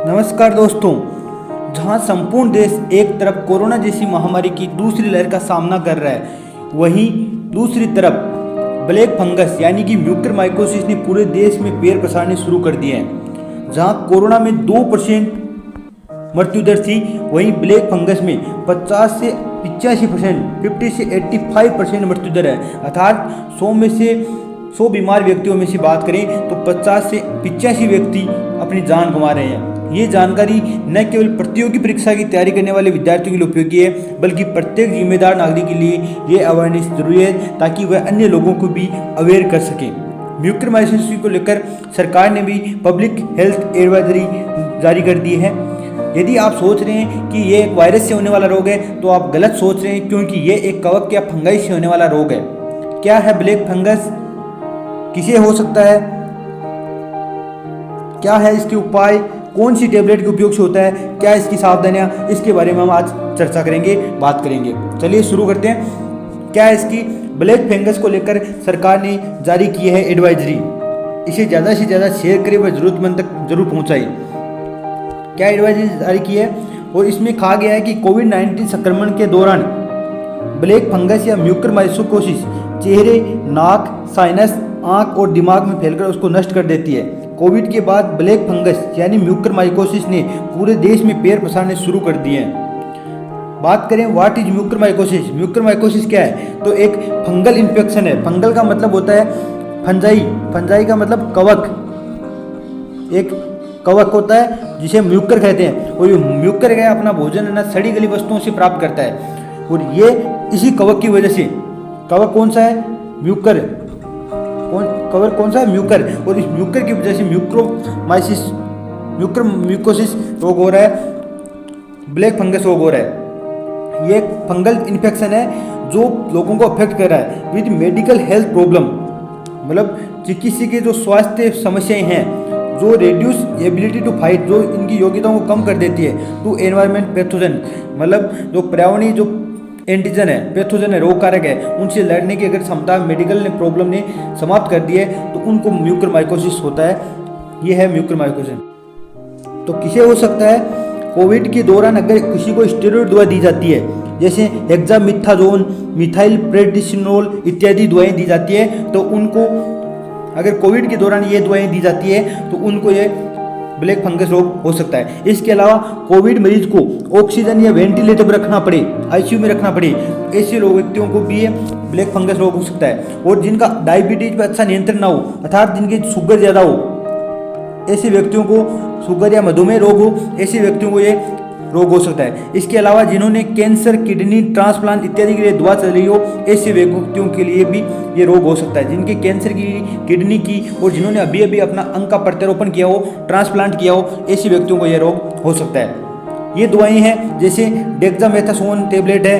नमस्कार दोस्तों। जहां संपूर्ण देश एक तरफ कोरोना जैसी महामारी की दूसरी लहर का सामना कर रहा है, वहीं दूसरी तरफ ब्लैक फंगस यानी कि म्यूकरमाइकोसिस ने पूरे देश में पैर पसारने शुरू कर दिए हैं। जहां कोरोना में 2% मृत्यु दर थी, वहीं ब्लैक फंगस में 50 से 85%, 50 से 85% मृत्यु दर है। अर्थात 100 बीमार व्यक्तियों में से बात करें तो 50 से 85 व्यक्ति अपनी जान गंवा रहे हैं। ये जानकारी न केवल प्रतियोगी परीक्षा की तैयारी करने वाले विद्यार्थियों के लिए उपयोगी है, बल्कि प्रत्येक जिम्मेदार नागरिक के लिए ये अवेयरनेस जरूरी है, ताकि वह अन्य लोगों को भी अवेयर कर सकें। म्यूकरमाइकोसिस को लेकर सरकार ने भी पब्लिक हेल्थ एडवाइजरी जारी कर दी है। यदि आप सोच रहे हैं कि ये एक वायरस से होने वाला रोग है, तो आप गलत सोच रहे हैं, क्योंकि ये एक कवक या फंगाई से होने वाला रोग है। क्या है ब्लैक फंगस, किसे हो सकता है, क्या है इसके उपाय, कौन सी टेबलेट के उपयोग से होता है, क्या इसकी सावधानियां, इसके बारे में हम आज चर्चा करेंगे, बात करेंगे। चलिए शुरू करते हैं। क्या इसकी ब्लैक फंगस को लेकर सरकार ने जारी की है एडवाइजरी, इसे ज़्यादा से ज़्यादा शेयर करें व जरूरतमंद तक जरूर पहुँचाएं। क्या एडवाइजरी जारी की है, और इसमें कहा गया है कि कोविड-19 संक्रमण के दौरान ब्लैक फंगस या म्यूकरमाइकोसिस चेहरे, नाक, साइनस, आंख और दिमाग में फैलकर उसको नष्ट कर देती है। कोविड के बाद ब्लैक फंगस यानी म्यूकरमाइकोसिस ने पूरे देश में पैर पसारने शुरू कर दिए हैं। बात करें व्हाट इज म्यूकरमाइकोसिस। म्यूकरमाइकोसिस क्या है, तो एक फंगल इन्फेक्शन है। फंगल का मतलब होता है फंजाई, फंजाई का मतलब कवक, एक कवक होता है जिसे म्यूकर कहते हैं, और ये म्यूकर है अपना भोजन है ना सड़ी गली वस्तुओं से प्राप्त करता है, और ये इसी कवक की वजह से, कवक कौन सा है, म्यूकर, कवक कौन सा है, म्यूकर, और इस म्यूकर की वजह से म्यूकोसिस रोग हो रहा है, ब्लैक फंगस रोग हो रहा है। ये एक फंगल इन्फेक्शन है जो लोगों को अफेक्ट कर रहा है विद मेडिकल हेल्थ प्रॉब्लम, मतलब चिकित्सीय के जो स्वास्थ्य समस्याएं हैं, जो रेड्यूस एबिलिटी टू फाइट, जो इनकी योग्यताओं को कम कर देती है, टू एनवायरमेंट पैथोजन, मतलब जो पर्यावरणीय जो एंटीजन है, पैथोजन है, रोग कारक है, उनसे लड़ने की अगर क्षमता मेडिकल ने प्रॉब्लम ने समाप्त कर दी है, तो उनको म्यूकरमाइकोसिस होता है। ये है म्यूकरमाइकोसिस। तो किसे हो सकता है, कोविड के दौरान अगर किसी को स्टेरॉइड दवा दी जाती है, जैसे हेक्सामिथाजोन, मिथाइल प्रेडिसिनोल इत्यादि दवाएं दी जाती है, तो उनको अगर कोविड के दौरान ये दवाएं दी जाती है तो उनको ये ब्लैक फंगस रोग हो सकता है। इसके अलावा कोविड मरीज को ऑक्सीजन या वेंटिलेटर पर रखना पड़े, आईसीयू में रखना पड़े, ऐसे लोग व्यक्तियों को भी ये ब्लैक फंगस रोग हो सकता है। और जिनका डायबिटीज पर अच्छा नियंत्रण ना हो, अर्थात जिनकी शुगर ज़्यादा हो, ऐसे व्यक्तियों को शुगर या मधुमेह रोग हो, ऐसे व्यक्तियों को ये रोग हो सकता है। इसके अलावा जिन्होंने कैंसर, किडनी ट्रांसप्लांट इत्यादि के लिए दवा चल रही हो, ऐसे व्यक्तियों के लिए भी ये रोग हो सकता है। जिनके कैंसर की, किडनी की, और जिन्होंने अभी अभी अपना अंग का प्रत्यारोपण किया हो, ट्रांसप्लांट किया हो, ऐसे व्यक्तियों को यह रोग हो सकता है। ये दवाएं हैं जैसे डेक्सामेथासोन टेबलेट है,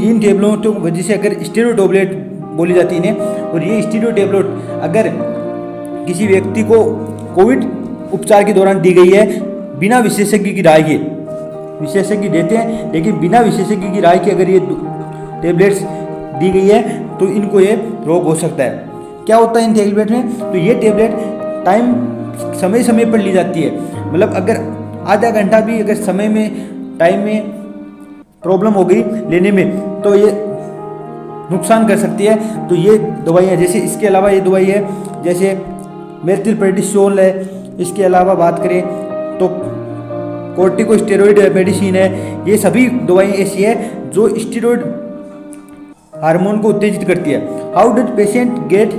इन टेबलेटों की वजह से अगर स्टेरॉइड टेबलेट बोली जाती है इन्हें, और ये स्टेरॉइड टेबलेट अगर किसी व्यक्ति को कोविड उपचार के दौरान दी गई है बिना विशेषज्ञ की राय के, विशेषज्ञ देते हैं लेकिन बिना विशेषज्ञ की राय के अगर ये टेबलेट्स दी गई है तो इनको ये रोग हो सकता है। क्या होता है इन टेबलेट में, तो ये टेबलेट समय समय पर ली जाती है, मतलब अगर आधा घंटा भी अगर समय में टाइम में प्रॉब्लम हो गई लेने में तो ये नुकसान कर सकती है। तो ये दवाइयाँ, जैसे इसके अलावा ये दवाई है जैसे मेथिलप्रेडिसोल है, इसके अलावा बात करें तो कोर्टिकोस्टेरॉइड मेडिसिन है। ये सभी दवाएं ऐसी है जो स्टेरॉइड हार्मोन को उत्तेजित करती है। How does patient get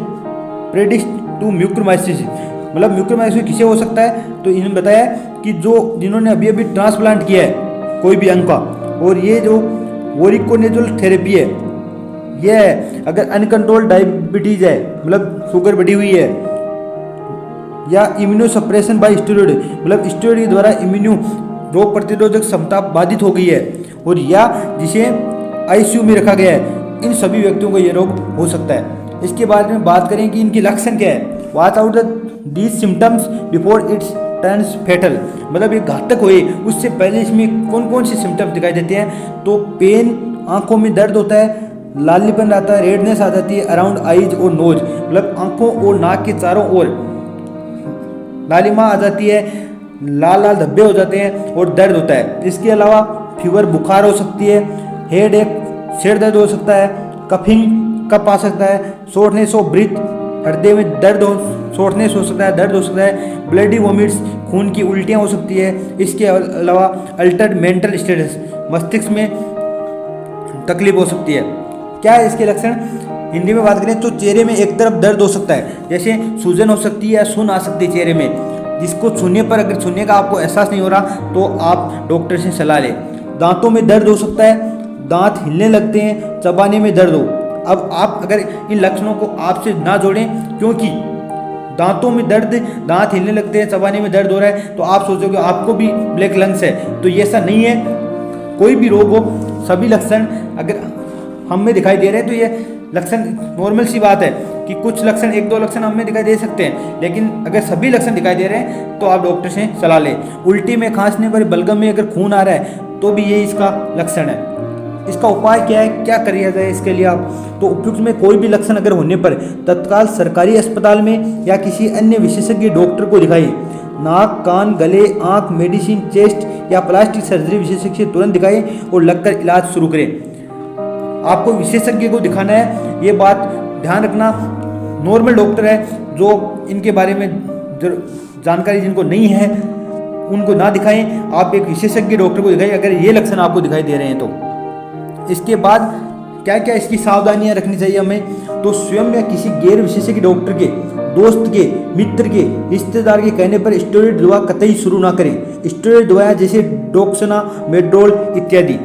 predict to mucormycosis, मतलब म्यूकरमाइकोसिस किसे हो सकता है, तो इन्होंने बताया कि जिन्होंने अभी अभी ट्रांसप्लांट किया है कोई भी अंग का, और ये जो वोरिकोनेजोल थेरेपी है, ये है अगर अनकंट्रोल्ड डायबिटीज है, मतलब शुगर बढ़ी हुई है, या इम्यूनोसप्रेशन बाय स्टेरॉइड, मतलब स्टेरॉइड के द्वारा रोग प्रतिरोधक क्षमता बाधित हो गई है, और या जिसे आईसीयू में रखा गया है, इन सभी व्यक्तियों को यह रोग हो सकता है। इसके बारे में बात करें कि इनके लक्षण क्या है, watch out these symptoms before it's turns fatal, मतलब ये घातक होए उससे पहले इसमें कौन कौन से सिम्टम्स दिखाई देते हैं, तो पेन, आंखों में दर्द होता है, लालीपन आता है, रेडनेस आ जाती है अराउंड आईज और नोज, मतलब आंखों और नाक के चारों ओर लालिमा आ जाती है, लाल लाल धब्बे हो जाते हैं और दर्द होता है। इसके अलावा फीवर, बुखार हो सकती है, हेड एक, सिर दर्द हो सकता है, कफिंग कफ आ सकता है, शॉर्टनेस ऑफ ब्रीथ, हृदय में दर्द हो, शॉर्टनेस हो सकता है, दर्द हो सकता है, ब्लडी वॉमिट्स, खून की उल्टियाँ हो सकती है। इसके अलावा अल्टर्ड मेंटल स्टेटस, मस्तिष्क में तकलीफ हो सकती है। क्या है इसके लक्षण? हिंदी में बात करें तो चेहरे में एक तरफ दर्द हो सकता है, जैसे सूजन हो सकती है या सुन आ सकती है चेहरे में, जिसको छूने पर, अगर छूने का आपको एहसास नहीं हो रहा तो आप डॉक्टर से सलाह लें। दांतों में दर्द हो सकता है, दांत हिलने लगते हैं, चबाने में दर्द हो। अब आप अगर इन लक्षणों को आपसे ना जोड़ें, क्योंकि दांतों में दर्द, दांत हिलने लगते हैं, चबाने में दर्द हो रहा है, तो आप सोचोगे आपको भी ब्लैक लंग्स है, तो ये ऐसा नहीं है। कोई भी रोग हो, सभी लक्षण अगर हम में दिखाई दे रहे हैं तो ये लक्षण नॉर्मल सी बात है कि कुछ लक्षण, एक दो लक्षण हमें दिखाई दे सकते हैं, लेकिन अगर सभी लक्षण दिखाई दे रहे हैं तो आप डॉक्टर से सलाह लें। उल्टी में, खांसने पर, बलगम में अगर खून आ रहा है तो भी ये इसका लक्षण है। इसका उपाय क्या है, क्या किया जाए इसके लिए आप? तो उपयुक्त में कोई भी लक्षण अगर होने पर तत्काल सरकारी अस्पताल में या किसी अन्य विशेषज्ञ डॉक्टर को दिखाइए। नाक, कान, गले, आंख, मेडिसिन, चेस्ट या प्लास्टिक सर्जरी विशेषज्ञ से तुरंत दिखाएं और लगकर इलाज शुरू करें। आपको विशेषज्ञ को दिखाना है, ये बात ध्यान रखना। नॉर्मल डॉक्टर है जो इनके बारे में जानकारी जिनको नहीं है उनको ना दिखाएं, आप एक विशेषज्ञ डॉक्टर को दिखाएं अगर ये लक्षण आपको दिखाई दे रहे हैं तो। इसके बाद क्या क्या इसकी सावधानियां रखनी चाहिए हमें? तो स्वयं या किसी गैर विशेषज्ञ डॉक्टर के, दोस्त के, मित्र के, रिश्तेदार के कहने पर स्टेरॉइड दवा कतई शुरू ना करें। स्टेरॉइड दवाएं जैसे डोक्सना, मेड्रोल इत्यादि।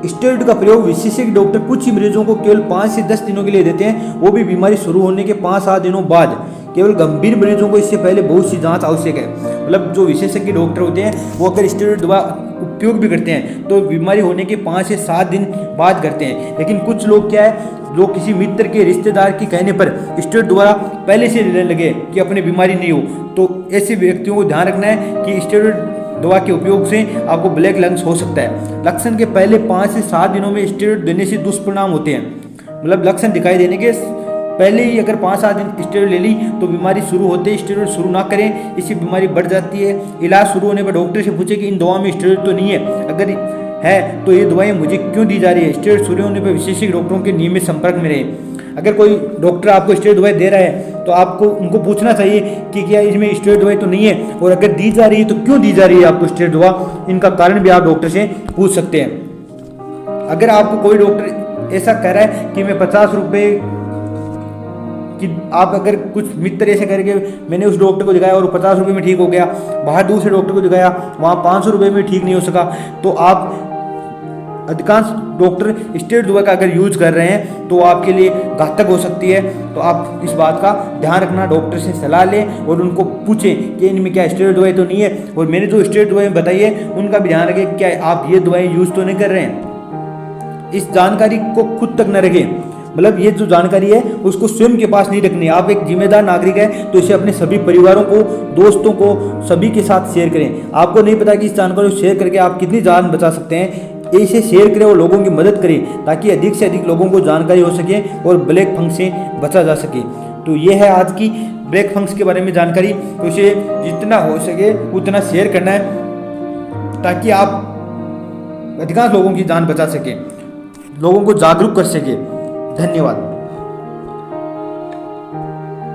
स्टेरॉइड का प्रयोग विशेषज्ञ डॉक्टर कुछ ही मरीजों को केवल 5 से 10 दिनों के लिए देते हैं, वो भी बीमारी शुरू होने के 5-7 दिनों बाद। केवल गंभीर मरीजों को इससे पहले बहुत सी जांच आवश्यक है। मतलब जो विशेषज्ञ डॉक्टर होते हैं वो अगर स्टेरॉइड दवा उपयोग भी करते हैं तो बीमारी होने के 5 से 7 दिन बाद करते हैं। लेकिन कुछ लोग क्या है, जो किसी मित्र के, रिश्तेदार के कहने पर स्टेरॉइड दवा पहले से लेने लगे कि अपनी बीमारी नहीं हो, तो ऐसे व्यक्तियों को ध्यान रखना है कि स्टेरॉइड दवा के उपयोग से आपको ब्लैक लंग्स हो सकता है। लक्षण के पहले 5 से 7 दिनों में स्टेरॉइड देने से दुष्परिणाम होते हैं। मतलब लक्षण दिखाई देने के पहले ही अगर 5-7 दिन स्टेरॉइड ले ली तो बीमारी शुरू होते ही स्टेरॉइड शुरू ना करें, इससे बीमारी बढ़ जाती है। इलाज शुरू होने पर डॉक्टर से पूछे कि इन दवाओं में स्टेरॉइड तो नहीं है, अगर है तो ये दवाएं मुझे क्यों दी जा रही है। स्टेरॉइड शुरू होने पर विशेषज्ञ डॉक्टरों के नियमित संपर्क में रहें। अगर कोई डॉक्टर आपको स्टेरॉइड दवाएं दे रहा है तो आपको उनको पूछना चाहिए कि क्या इसमें स्टेरॉइड दवाई तो नहीं है, और अगर दी जा रही है तो क्यों दी जा रही है आपको स्टेरॉइड दवा, इनका कारण भी आप डॉक्टर से पूछ सकते हैं। अगर आपको कोई डॉक्टर ऐसा कह रहा है कि मैं 50 रुपये कि आप अगर कुछ मित्र ऐसे करके मैंने उस डॉक्टर को दिखाया और 50 रुपये में ठीक हो गया, बाहर दूसरे डॉक्टर को दिखाया वहाँ 500 रुपये में ठीक नहीं हो सका, तो आप अधिकांश डॉक्टर स्टेरॉइड दवा का अगर यूज कर रहे हैं तो आपके लिए घातक हो सकती है। तो आप इस बात का ध्यान रखना, डॉक्टर से सलाह लें और उनको पूछें कि इनमें क्या स्टेरॉइड दवाई तो नहीं है, और मैंने जो स्टेरॉइड दवाएं बताई है उनका भी ध्यान रखें क्या आप ये दवाएं यूज तो नहीं कर रहे हैं। इस जानकारी को खुद तक न रखें, मतलब ये जो जानकारी है उसको स्वयं के पास नहीं रखनी। आप एक जिम्मेदार नागरिक है तो इसे अपने सभी परिवारों को, दोस्तों को, सभी के साथ शेयर करें। आपको नहीं पता कि इस जानकारी को शेयर करके आप कितनी जान बचा सकते हैं, इसे शेयर करें और लोगों की मदद करें ताकि अधिक से अधिक लोगों को जानकारी हो सके और ब्लैक फंगस से बचा जा सके। तो ये है आज की ब्लैक फंगस के बारे में जानकारी। तो इसे जितना हो सके उतना शेयर करना है ताकि आप अधिकांश लोगों की जान बचा सकें, लोगों को जागरूक कर सके। धन्यवाद।